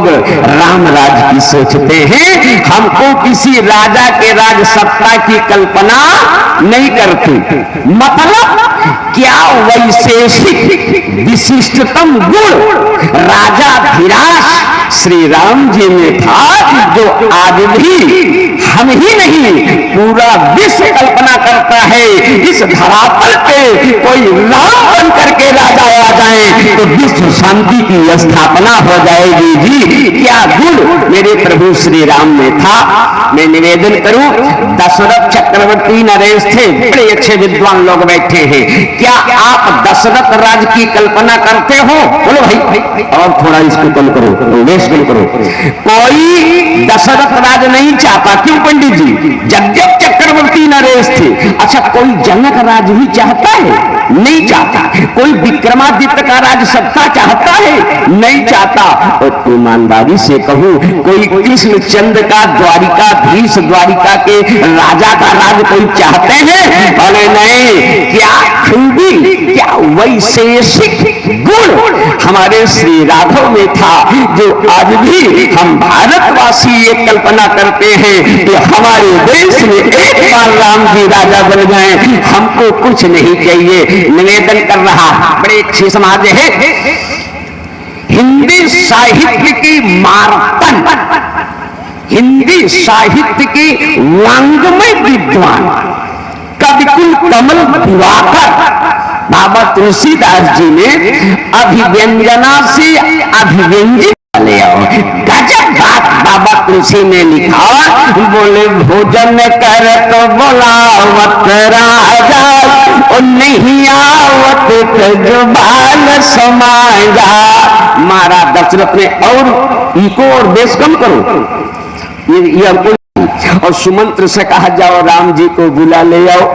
लोग राम राज की सोचते हैं, हमको किसी राजा के राज सत्ता की कल्पना नहीं करती। मतलब क्या वैशेषिक विशिष्टतम गुण राजा धीराज श्री राम जी में था, जो आज भी हम ही नहीं पूरा विश्व कल्पना करता है इस धरातल पे कोई राम बन करके राजा आ जाए तो विश्व शांति की स्थापना हो जाएगी। जी क्या गुण मेरे प्रभु श्री राम में था। मैं निवेदन करूं, दशरथ चक्रवर्ती नरेश थे, बड़े अच्छे विद्वान लोग बैठे हैं। क्या आप दशरथ राज की कल्पना करते हो? बोलो भाई, और थोड़ा इसको कम करो, कम करो। कोई दशरथ राज नहीं चाहता, क्यों पंडित जी? जब चक्रवर्ती नरेश थे। अच्छा, कोई जनक राज भी चाहता है? नहीं चाहता। कोई विक्रमादित्य का राज सत्ता चाहता है? नहीं चाहता। और ईमानदारी से कहूं, कोई कृष्णचंद्र का द्वारिकाधीश, द्वारिका के राजा का राज कोई चाहते हैं? अरे नहीं। क्या खूबी, क्या वैशेषिक गुण हमारे श्री राघव में था, जो आज भी हम भारतवासी ये कल्पना करते हैं कि हमारे देश में एक बार राम जी राजा बन जाएं, हमको कुछ नहीं चाहिए। निवेदन कर रहा, बड़े अच्छे समाज है। हिंदी साहित्य की मार्तन, हिंदी साहित्य की वांग्मय विद्वान कविकुल कमल दिवाकर बाबा तुलसीदास जी ने अभिव्यंजना से अभिव्यंजित ले आओ। गजब बात बाबा तुलसी ने लिखा, बोले भोजन कर तो बोलावत राजा, और नहीं आवत तो जुबान समाजा। महाराज दशरथ ने, और इको और बेस कम करो, ये हमको। और सुमंत्र से कहा, जाओ राम जी को बुला ले आओ।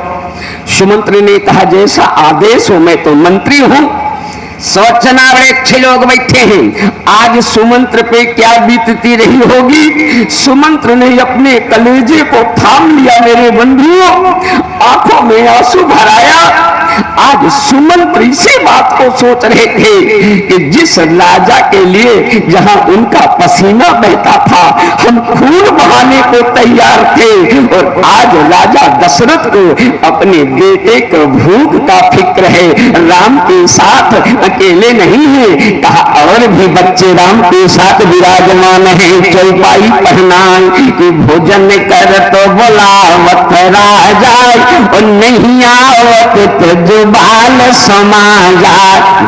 सुमंत्र ने कहा, जैसा आदेश हो, मैं तो मंत्री हूं। सोचना, बड़े अच्छे लोग बैठे हैं। आज सुमंत्र पे क्या बीतती रही होगी। सुमंत्र ने अपने कलेजे को थाम लिया, मेरे बंधुओं, आंखों में आंसू भराया। आज सुमंत्र इसी बात को सोच रहे थे कि जिस राजा के लिए जहां उनका पसीना बहता था, हम खून बहाने को तैयार थे, और आज राजा दशरथ को अपने बेटे को भूख का फिक्र है। राम के साथ अकेले नहीं है, कहा और भी बच्चे राम के साथ विराजमान है। चौपाई पहनाए कि भोजन कर तो बोलावत राजा, और नहीं आवत तो जुबान समाजा।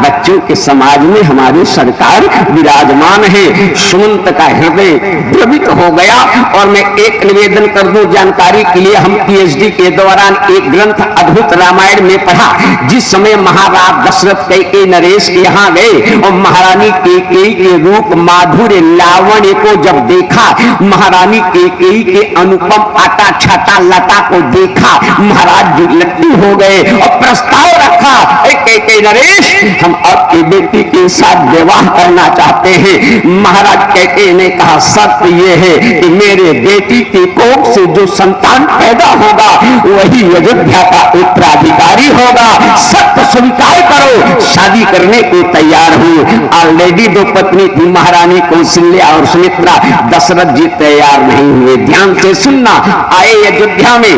बच्चों के समाज में हमारी सरकार विराजमान है। सुमंत का हृदय द्रवित हो गया। और मैं एक निवेदन कर दूं जानकारी के लिए, हम पीएचडी के दौरान एक ग्रंथ अद्भुत रामायण में पढ़ा। जिस समय महाराज दशरथ कैकेयी नरेश के यहाँ गए और महारानी कैकेयी के रूप माधुर्य लावण्य को जब देखा, महारानी कैकेयी के अनुपम आटा छाटा लता को देखा, महाराज जी लट्टू हो गए और प्रस्ताव रखा, कैकेयी नरेश, हम आपकी बेटी के साथ विवाह करना चाहते हैं। महाराज कैकेयी ने कहा, शर्त यह है कि मेरे बेटी की कोख से जो संतान पैदा होगा वही अयोध्या का उत्तराधिकारी होगा। सत्य स्वीकार करो। शादी करने को तैयार हूं। ऑलरेडी दो पत्नी थी, महारानी कौशल्या और सुमित्रा। दशरथ जी तैयार नहीं हुए। ध्यान से सुनना, आए अयोध्या में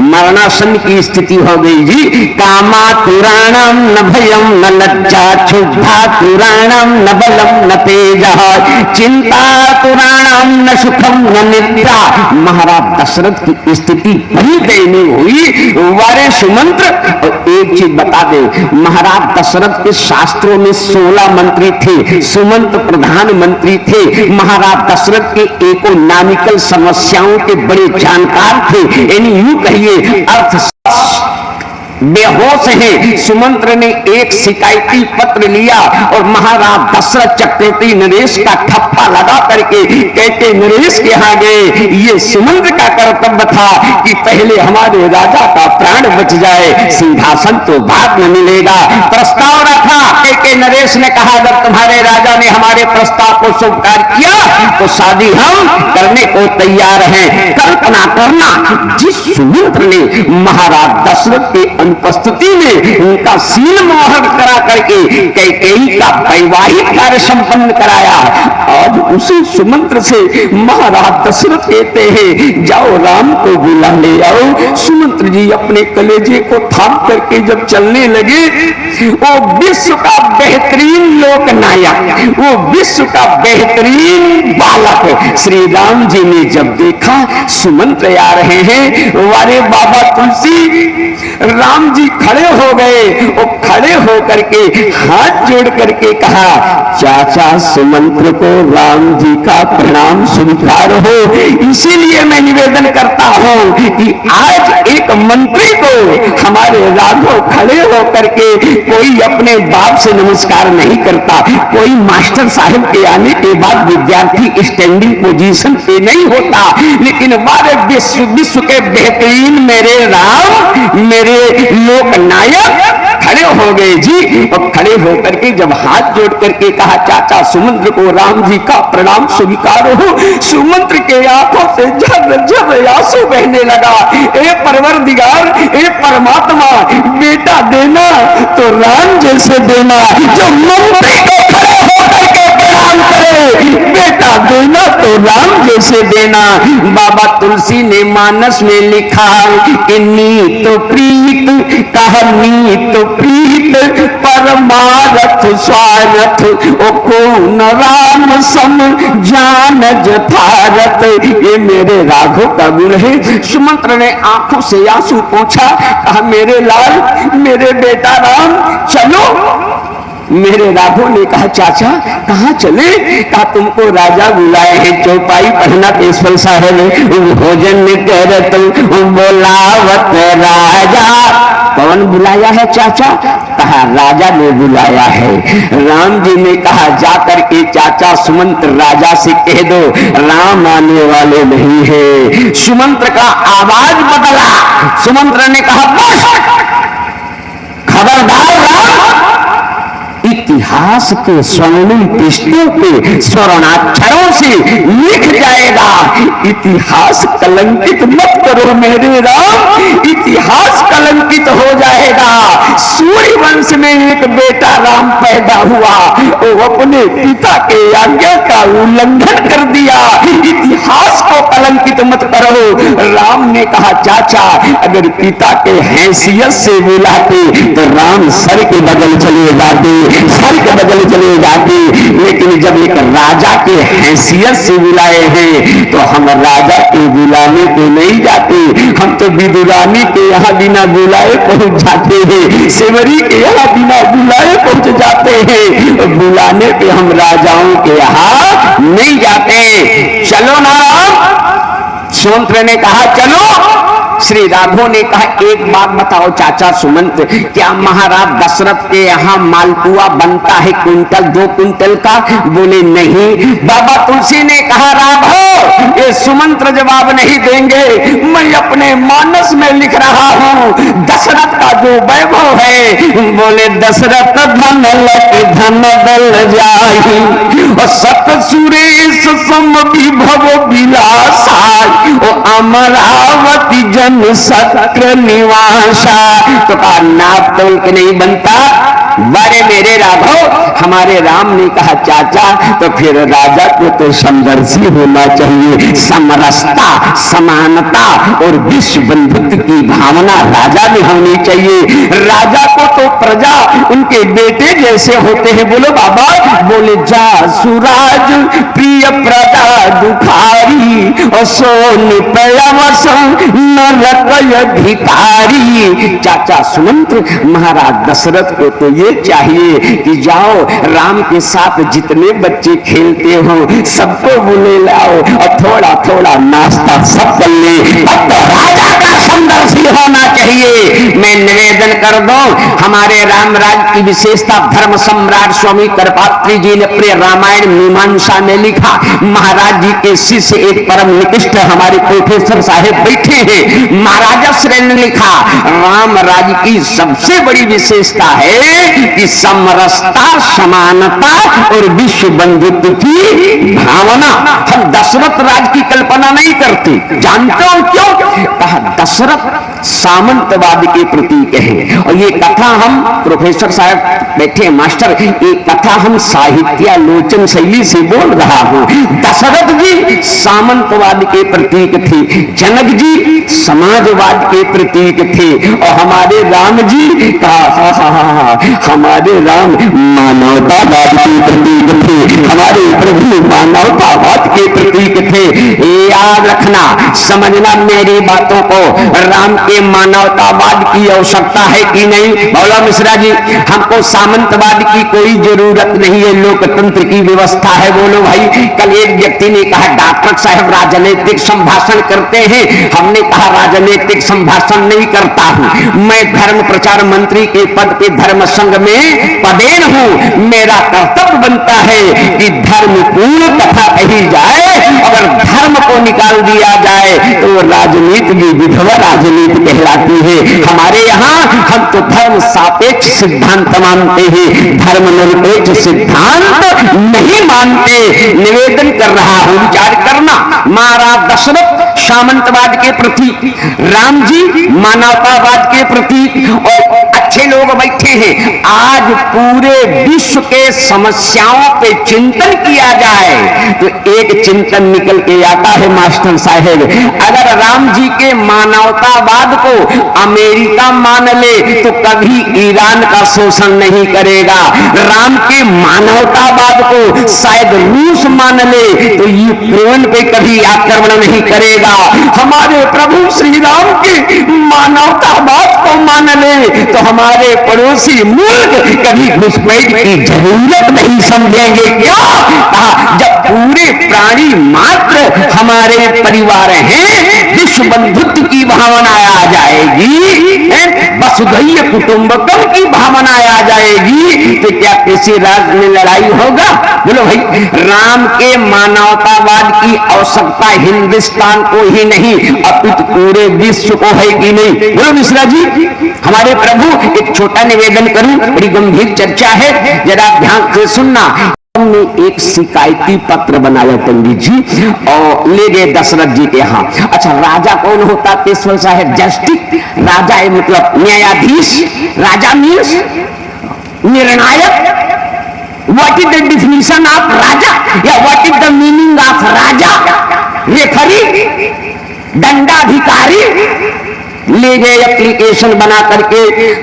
मरणासन की स्थिति हो गई जी। कामा पुराणम न भयम न लज्जा, क्षुब्धा पुराणम न बलम न तेजः, चिंता पुराणम न सुखम न निद्रा। महाराज दशरथ की स्थिति बड़ी दयनीय हुई। वारे सुमंत्र, एक चीज बता दे, महाराज दशरथ के शास्त्रों में 16 मंत्री थे, सुमंत प्रधानमंत्री थे। महाराज दशरथ के इकोनॉमिकल समस्याओं के बड़े जानकार थे। यानी यूं कहिए अर्थ बेहोश है। सुमंत्र ने एक शिकायती पत्र लिया और महाराज दशरथ चक्रवर्ती नरेश का ठप्पा लगा करके कैकेयी नरेश के यहाँ गए। ये सुमंत्र का कर्तव्य था कि पहले हमारे राजा का प्राण बच जाए, सिंहासन तो बाद में मिलेगा। प्रस्ताव रखा। कैकेयी नरेश ने कहा, अगर तुम्हारे राजा ने हमारे प्रस्ताव को स्वीकार किया तो तो शादी हम करने को तैयार हैं। कल्पना करना, जिस सुमंत्र ने महाराज दशरथ के अनुपस्थिति में उनका सील मोहर करा करके कैकेयी का वैवाहिक कार्य संपन्न कराया, आज उसी सुमंत्र से महाराज दशरथ कहते हैं जाओ राम को बुला ले आओ। सुमंत्र जी अपने कलेजे को थाम करके जब चलने लगे, वो विश्व का बेहतरीन लोकनायक, वो विश्व का बेहतरीन बालक श्री राम जी ने जब देखा सुमंत्र आ रहे हैं, वारे बाबा तुलसी, राम जी खड़े हो गए। वो खड़े हो करके हाथ जोड़ करके कहा, चाचा सुमंत्र को राम जी का प्रणाम स्वीकार हो। इसीलिए मैं निवेदन करता हूं कि आज एक मंत्री को हमारे राघव खड़े हो करके कोई अपने बाप से नमस्कार नहीं करता, कोई मास्टर साहब के आने के बाद विद्यार्थी स्टैंडिंग पोजीशन पे नहीं होता, लेकिन हमारे विश्व के बेहतरीन मेरे राम, मेरे लोक नायक खड़े हो गए जी। और खड़े होकर के जब हाथ जोड़ करके कहा, चाचा सुमंत्र को राम जी का प्रणाम स्वीकार हो। सुमंत्र के आंखों से झर आंसू बहने लगा। ए परवरदिगार, ए परमात्मा, बेटा देना तो राम जैसे देना, जो मंत्री को खड़े होकर के प्रणाम करे, बेटा देना तो राम जैसे देना। बाबा तुलसी ने मानस में लिखा कि नीत प्रीत कहानी तो प्रीत परमारथ स्वारथ, ओ कौन राम सम जान जथारथ। ये मेरे राघव का गुण है। सुमंत्र ने आंखों से आंसू पोंछा, कहा मेरे लाल, मेरे बेटा राम, चलो। मेरे राघव ने कहा, चाचा कहाँ चले? कहा तुमको राजा बुलाए हैं, चौपाई पढ़ना पेशवा साहब, भोजन करत बोलावत राजा। कौन बुलाया है चाचा? कहा राजा ने बुलाया है। राम जी ने कहा जाकर के चाचा सुमंत्र राजा से कह दो राम आने वाले नहीं है। सुमंत्र का आवाज बदला। सुमंत्र ने कहा बस, खबरदार राम, इतिहास के स्वर्णिम पृष्ठों पे स्वर्णाक्षरों से लिख जाएगा। इतिहास कलंकित मत करो मेरे राम, इतिहास कलंकित हो जाएगा। सूर्य वंश में एक बेटा राम पैदा हुआ, वो अपने पिता के आज्ञा का उल्लंघन कर दिया। इतिहास को कलंकित मत करो। राम ने कहा चाचा अगर पिता के हैसियत से बुलाते तो राम सर के बगल चले जाते, सर के बगल चले जाते, लेकिन जब एक राजा के हैसियत से बुलाए हैं तो हम राजा के बुलाने को नहीं जाते, हम तो विदुरानी के यहाँ बिना बुलाए पहुंच जाते हैं, सेवरी के यहाँ बिना बुलाए पहुंच जाते हैं। बुलाने पे हम राजाओं के यहाँ नहीं जाते। चलो ना राम। सुमंत्र ने कहा चलो। श्री राघव ने कहा एक बात बताओ चाचा सुमंत्र, क्या महाराज दशरथ के यहाँ मालपुआ बनता है कुंटल 2 कुंटल का? बोले नहीं। बाबा तुलसी ने कहा राघव ये सुमंत्र जवाब नहीं देंगे, मैं अपने मानस में लिख रहा हूँ दशरथ का जो वैभव है। बोले दशरथ धन लग धन दल जाहि और सत सुरेश सम विभव विलासा, ओ अमरावती जन सत्र निवासा। तो कहा नाप तोल के नहीं बनता। बड़े मेरे राघव, हमारे राम ने कहा चाचा तो फिर राजा को तो समदर्शी होना चाहिए, समरसता, समानता और विश्व बंधुत्व की भावना राजा में होनी चाहिए। राजा को तो प्रजा उनके बेटे जैसे होते हैं। बोलो बाबा। बोले जा सुराज प्रिय प्रजा दुखारी और सोन प्रयावस नरक अधिकारी। चाचा सुमंत्र महाराज दशरथ को तो ये चाहिए कि जाओ राम के साथ जितने बच्चे खेलते हो सबको बुले लाओ और थोड़ा थोड़ा नाश्ता सब कर ले। अब तो राजा का धर्मदर्शी होना चाहिए। मैं निवेदन कर दूं, हमारे रामराज की विशेषता धर्म सम्राट स्वामी करपात्री जी ने प्रिय रामायण मीमांसा में लिखा। महाराज जी के शिष्य एक परम निकृष्ट हमारे प्रोफेसर साहेब बैठे हैं, महाराजा श्रेय ने लिखा, रामराज की सबसे बड़ी विशेषता है कि समरसता, समानता और विश्व बंधुत्व की भावना। हम दशरथ राज की कल्पना नहीं करते, जानते हो क्यों? कहा दशरथ सामंतवाद के प्रतीक है। और ये कथा हम प्रोफेसर साहब बैठे मास्टर, ये कथा हम साहित्यालोचन शैली से बोल रहा हूं। दशरथ जी सामंतवाद के प्रतीक थे, जनक जी समाजवाद के प्रतीक थे, और हमारे राम जी हमारे राम मानवतावाद के प्रतीक थे, हमारे प्रभु मानवतावाद के प्रतीक थे। याद रखना, समझना मेरी बातों को, राम के मानवतावाद की आवश्यकता है कि नहीं? बोलो मिश्रा जी, हमको सामंतवाद की कोई जरूरत नहीं है, लोकतंत्र की व्यवस्था है। बोलो भाई, कल एक व्यक्ति ने कहा डॉक्टर साहब राजनीतिक संभाषण करते हैं, हमने कहा राजनीतिक संभाषण नहीं करता हूं, मैं धर्म प्रचार मंत्री के पद पे धर्म संघ में पदेन हूं। मेरा कर्तव्य बनता है कि धर्म पूर्ण कथा कही जाए, अगर धर्म को निकाल दिया जाए तो राजनीति भी विधवा राजनीति कहलाती है। हमारे यहाँ हम तो धर्म सापेक्ष सिद्धांत मानते हैं, धर्म निरपेक्ष सिद्धांत नहीं मानते। निवेदन कर रहा हूं, विचार करना। महाराज दशरथ सामंतवाद के प्रतीक, राम जी मानवतावाद के प्रतीक, और अच्छे लोग बैठे हैं। आज पूरे विश्व के समस्याओं पे चिंतन किया जाए तो एक चिंतन निकल के आता है मास्टर साहेब, अगर राम जी के मानवतावाद को अमेरिका मान ले तो कभी ईरान का शोषण नहीं करेगा, राम के मानवतावाद को शायद रूस मान ले तो यूक्रेन पे कभी आक्रमण नहीं करेगा। हमारे प्रभु श्री राम के मानवतावाद को मान ले तो हमारे पड़ोसी मुल्क कभी घुसपैठ की जरूरत नहीं समझेंगे। क्या? जब पूरे प्राणी मात्र हमारे परिवार हैं, विश्व बंधुत्व की भावना आ जाएगी, वसुधैव कुटुंबकम की भावना आ जाएगी, तो क्या किसी राज्य में लड़ाई होगा? बोलो भाई, राम के मानवतावाद की आवश्यकता हिंदुस्तान को ही नहीं अपितु पूरे विश्व को है कि नहीं? बोलो मिश्रा जी, हमारे प्रभु, एक छोटा निवेदन करूं, बड़ी गंभीर चर्चा है, जरा ध्यान से सुनना। हमने एक शिकायती पत्र बनाया पंडित जी और ले गए दशरथ जी के यहाँ। अच्छा, राजा कौन होता? पेशवा साहब जस्टिस, राजा है मतलब न्यायाधीश, राजा मीन्स निर्णायक। What is the definition of raja, या what is the meaning of raja? Referee, दंडाधिकारी। ले गए एप्लीकेशन बना करके,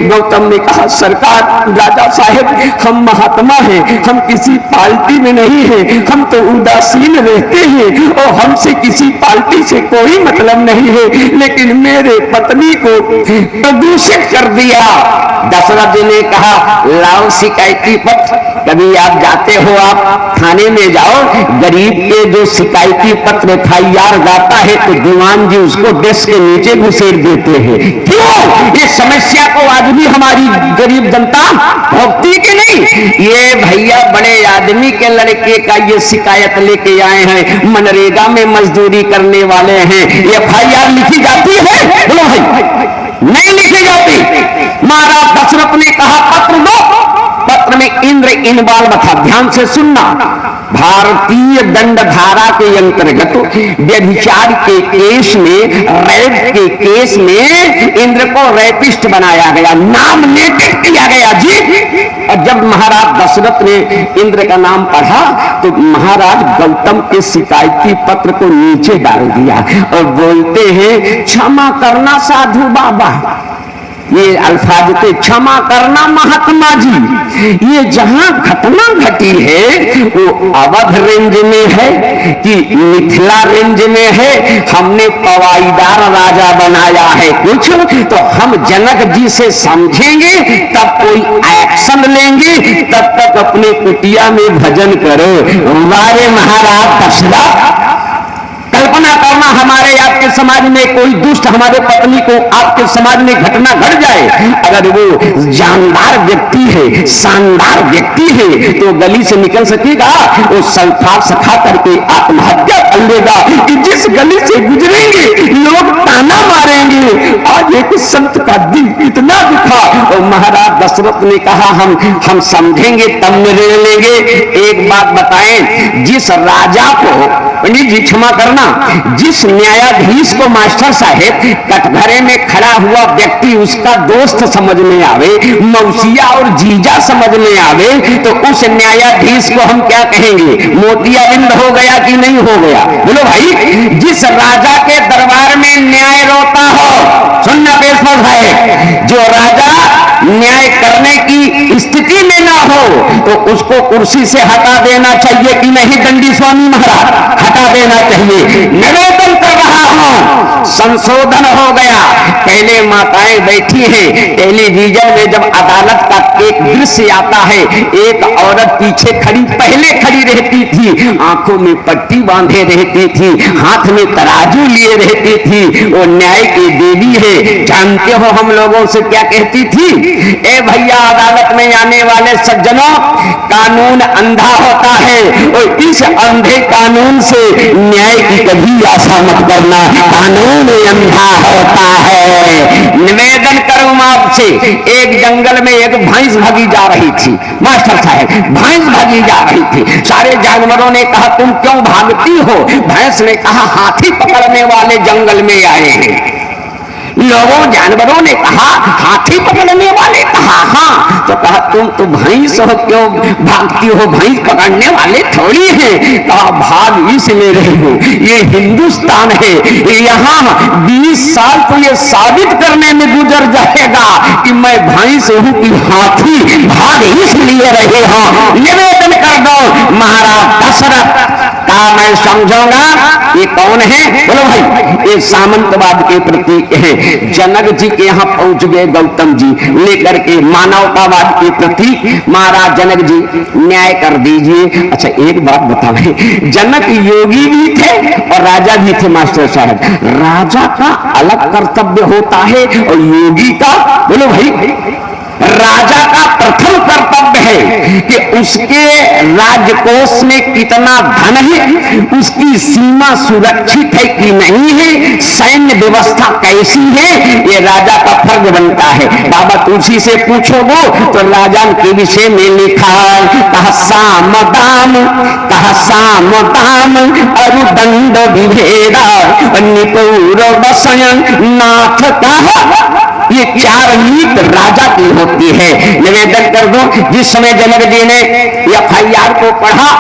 गौतम ने कहा सरकार, राजा साहेब हम महात्मा हैं, हम किसी पार्टी में नहीं हैं, हम तो उदासीन रहते हैं और हमसे किसी पार्टी से कोई मतलब नहीं है, लेकिन मेरे पत्नी को प्रदूषित कर दिया। दशरथ जी ने कहा लाओ शिकायती पत्र। कभी आप जाते हो, आप थाने में जाओ, गरीब के जो शिकायती पत्र FIR जाता है तो दीवान जी उसको डेस्क के नीचे घुसेड़ देते हैं। क्यों? ये समस्या को आज भी हमारी गरीब जनता भोगती कि नहीं? ये भैया बड़े आदमी के लड़के का ये शिकायत लेके आए हैं, मनरेगा में मजदूरी करने वाले हैं, ये FIR लिखी जाती है? बोलो भाई, नहीं लिखी जाती। महाराज दशरथ ने कहा पत्र दो। पत्र में इंद्र इन्वॉल्व था, ध्यान से सुनना। भारतीय दंड धारा के अंतर्गत व्यभिचार के केस में, रेप के केस में इंद्र को रेपिस्ट बनाया गया, नॉमिनेटेड किया गया जी। और जब महाराज दशरथ ने इंद्र का नाम पढ़ा तो महाराज गौतम के शिकायती पत्र को नीचे डाल दिया और बोलते हैं क्षमा करना साधु बाबा। ये अल्फाज थे, क्षमा करना महात्मा जी। ये जहां घटना घटी है वो अवध रेंज में है कि मिथिला रेंज में है, हमने पवाईदार राजा बनाया है कुछ, तो हम जनक जी से समझेंगे तब कोई एक्शन लेंगे, तब तक अपने कुटिया में भजन करो। हमारे महाराज दशरथ, कल्पना करना रोजाना हमारे आपके समाज में कोई दुष्ट हमारे पत्नी को आपके समाज में घटना घट जाए, अगर वो जानदार व्यक्ति है, शानदार व्यक्ति है, तो गली से निकल सकेगा? वो सल्फास खा करके आत्महत्या कर लेगा कि जिस गली से गुजरेंगे लोग ताना मारेंगे। आज एक संत का दिल इतना दुखा, और महाराज दशरथ ने कहा हम समझेंगे तब निर्णय लेंगे। एक बात बताएं, जिस राजा को, पंडित जी क्षमा करना, जिस न्यायाधीश को मास्टर साहेब कटघरे में खड़ा हुआ व्यक्ति उसका दोस्त समझ में आवे, मौसिया और जीजा समझ में आवे, तो उस न्यायाधीश को हम क्या कहेंगे? मोतियाबिंद हो गया कि नहीं हो गया? बोलो भाई। जिस राजा के दरबार में न्याय रोता हो, सुनना पेशवा है, जो राजा न्याय करने की स्थिति में ना हो तो उसको कुर्सी से हटा देना चाहिए कि नहीं? दंडी स्वामी महाराज, हटा देना चाहिए। निवेदन कर रहा हूं, संशोधन हो गया। पहले माताएं बैठी हैं, टेलीविजन में जब अदालत का एक दृश्य आता है, एक औरत पीछे खड़ी, पहले खड़ी रहती थी, आंखों में पट्टी बांधे रहती थी, हाथ में तराजू लिए रहती थी, वो न्याय की देवी है। जानते हो हम लोगों से क्या कहती थी? ए भैया, अदालत में आने वाले सज्जनों, कानून अंधा होता है और इस अंधे कानून से न्याय की कभी आशा मत करना, कानून अंधा होता है। निवेदन करूं आपसे, एक जंगल में एक भैंस भागी जा रही थी, मास्टर साहब, भैंस भागी जा रही थी। सारे जानवरों ने कहा तुम क्यों भागती हो? भैंस ने कहा हाथी पकड़ने वाले जंगल में आए हैं। लोगों जानवरों ने कहा हाथी पकड़ने वाले? कहा हाँ। तो कहा तुम तो भैंस हो, क्यों भागती हो? भैंस पकड़ने वाले थोड़ी है। कहा भाग इसलिए रही हूं, ये हिंदुस्तान है, यहाँ 20 साल तो ये साबित करने में गुजर जाएगा कि मैं भैंस हूं कि हाथी। भाग इसलिए रहे हो। निवेदन कर दो महाराज दशरथ का मैं समझूंगा ये कौन है? बोलो भाई, ये सामंतवाद के प्रतीक है। जनक जी के यहाँ पहुंच गए गौतम जी लेकर के मानवतावाद के प्रतीक। महाराज जनक जी न्याय कर दीजिए। अच्छा एक बात बतावे, जनक योगी भी थे और राजा भी थे मास्टर साहब। राजा का अलग कर्तव्य होता है और योगी का, बोलो भाई, राजा का प्रथम कर्तव्य है कि उसके राजकोष में कितना धन है, उसकी सीमा सुरक्षित है कि नहीं है, सैन्य व्यवस्था कैसी है, ये राजा का फर्ज बनता है। बाबा तुलसी से पूछोगे तो राजा के विषय में लिखा है, कह साम दाम अरुदंड विभेदा निपुर बसयन नाथ कहा। ये 4 नीत राजा की होती है। निवेदन कर दो, जिस समय जनक जी ने FIR को पढ़ा,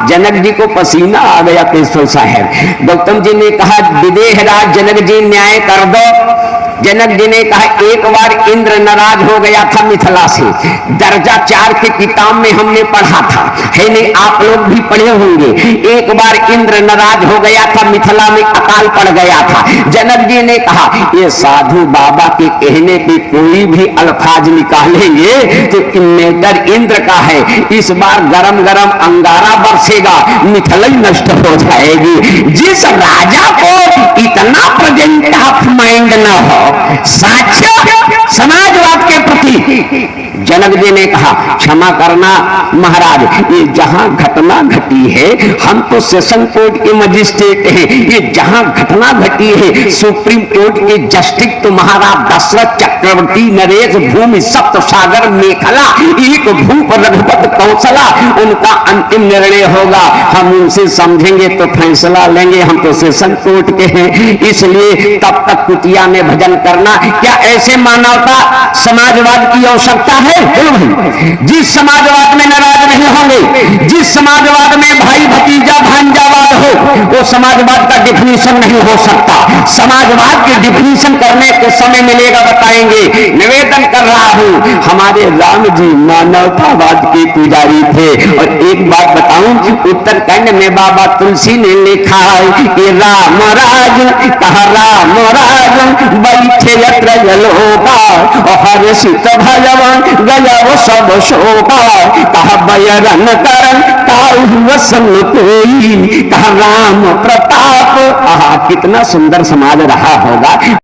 जनक जी को पसीना आ गया। पेशवा साहब गौतम जी ने कहा विदेह राज जनक जी न्याय कर दो। जनक जी ने कहा एक बार इंद्र नाराज हो गया था मिथिला से, दर्जा 4 के किताब में हमने पढ़ा था, है नहीं? आप लोग भी पढ़े होंगे। एक बार इंद्र नाराज हो गया था, मिथिला में अकाल पड़ गया था। जनक जी ने कहा ये साधु बाबा के कहने पे कोई भी अल्फाज निकालेंगे तो मैटर इंद्र का है, इस बार गरम गरम अंगारा बरसेगा, मिथिला नष्ट हो जाएगी। जिस राजा को इतना प्रेजेंट ऑफ माइंड न हो, साक्ष्य समाजवाद के प्रति, जनक जी ने कहा क्षमा करना महाराज, ये जहां घटना घटी है, हम तो सेशन कोर्ट के मजिस्ट्रेट हैं, ये जहां घटना घटी है सुप्रीम कोर्ट के जस्टिस तो महाराज दशरथ चक्रवर्ती नरेश भूमि सप्त सागर मेखला एक भूप रघुपत कौशला, उनका अंतिम निर्णय होगा। हम उनसे समझेंगे तो फैसला लेंगे, हम तो सेशन कोर्ट के हैं, इसलिए तब तक कुटिया में भजन करना। क्या ऐसे मानवता समाजवाद की आवश्यकता है? जिस समाजवाद में नाराज नहीं होंगे, जिस समाजवाद में भाई भतीजा भांजावाद हो, वो समाजवाद का डिफिनीशन नहीं हो सकता। समाजवाद की डिफिनीशन करने के समय मिलेगा, बताएंगे। निवेदन कर रहा हूं, हमारे राम जी मानवतावाद के पुजारी थे। और एक बात बताऊं, उत्तरकांड में बाबा तुलसी ने लिखा है कि राम राज कहा राम राज बैठे यत्र जलोका हर्षित भजवन गया वो सब शोका कहा बयरन करन बताओ वसन कोई, कहा राम प्रताप। आहा, कितना सुंदर समाज रहा होगा।